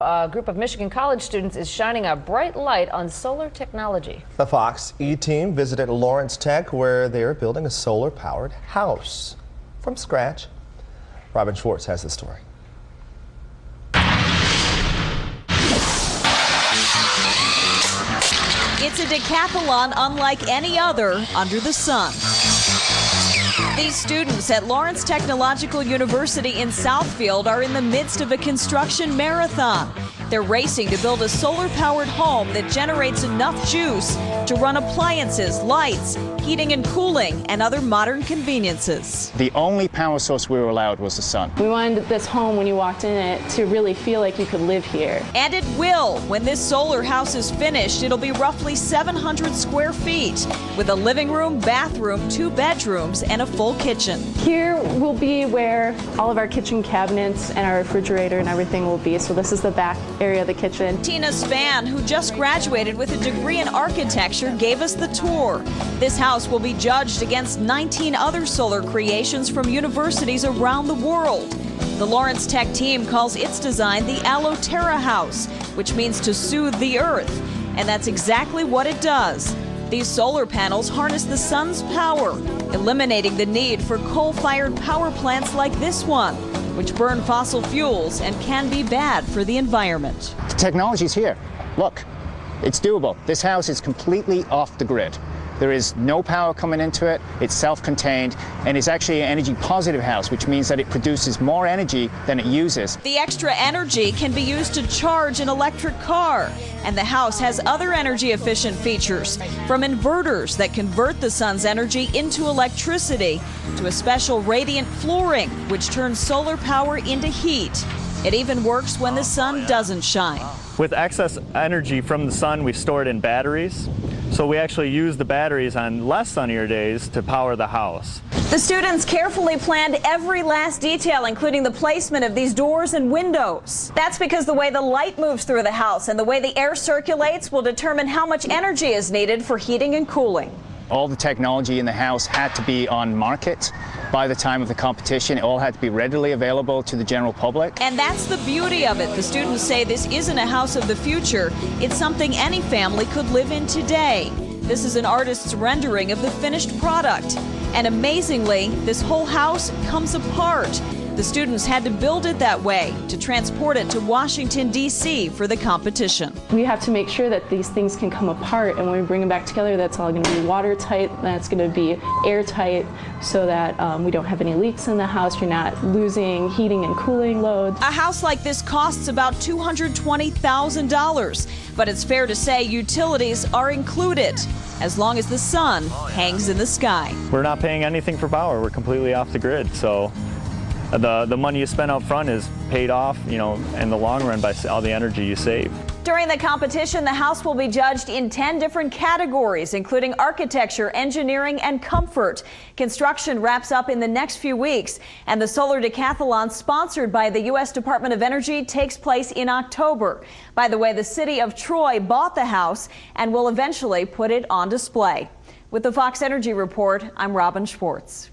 A group of Michigan college students is shining a bright light on solar technology. The Fox E team visited Lawrence Tech, where they are building a solar-powered house from scratch. Robin Schwartz has the story. It's a decathlon unlike any other under the sun. These students at Lawrence Technological University in Southfield are in the midst of a construction marathon. They're racing to build a solar-powered home that generates enough juice to run appliances, lights, heating and cooling, and other modern conveniences. The only power source we were allowed was the sun. We wanted this home, when you walked in it, to really feel like you could live here. And it will. When this solar house is finished, it'll be roughly 700 square feet with a living room, bathroom, 2 bedrooms, and a full kitchen. Here will be where all of our kitchen cabinets and our refrigerator and everything will be. So this is the back area of the kitchen. Tina Spann, who just graduated with a degree in architecture, gave us the tour. This house will be judged against 19 other solar creations from universities around the world. The Lawrence Tech team calls its design the Alloterra House, which means to soothe the earth. And that's exactly what it does. These solar panels harness the sun's power, eliminating the need for coal-fired power plants like this one, which burn fossil fuels and can be bad for the environment. The technology's here. Look, it's doable. This house is completely off the grid. There is no power coming into it, it's self-contained, and it's actually an energy-positive house, which means that it produces more energy than it uses. The extra energy can be used to charge an electric car, and the house has other energy-efficient features, from inverters that convert the sun's energy into electricity, to a special radiant flooring, which turns solar power into heat. It even works when the sun doesn't shine. With excess energy from the sun, we store it in batteries. So we actually use the batteries on less sunnier days to power the house. The students carefully planned every last detail, including the placement of these doors and windows. That's because the way the light moves through the house and the way the air circulates will determine how much energy is needed for heating and cooling. All the technology in the house had to be on market by the time of the competition. It all had to be readily available to the general public. And that's the beauty of it. The students say this isn't a house of the future. It's something any family could live in today. This is an artist's rendering of the finished product. And amazingly, this whole house comes apart. The students had to build it that way to transport it to Washington, D.C. for the competition. We have to make sure that these things can come apart, and when we bring them back together, that's all going to be watertight, that's going to be airtight, so that we don't have any leaks in the house. You're not losing heating and cooling loads. A house like this costs about $220,000, but it's fair to say utilities are included, as long as the sun hangs in the sky. We're not paying anything for power. We're completely off the grid. So the money you spend up front is paid off, in the long run by all the energy you save. During the competition, the house will be judged in 10 different categories, including architecture, engineering, and comfort. Construction wraps up in the next few weeks, and the Solar Decathlon, sponsored by the U.S. Department of Energy, takes place in October. By the way, the city of Troy bought the house and will eventually put it on display. With the Fox Energy Report, I'm Robin Schwartz.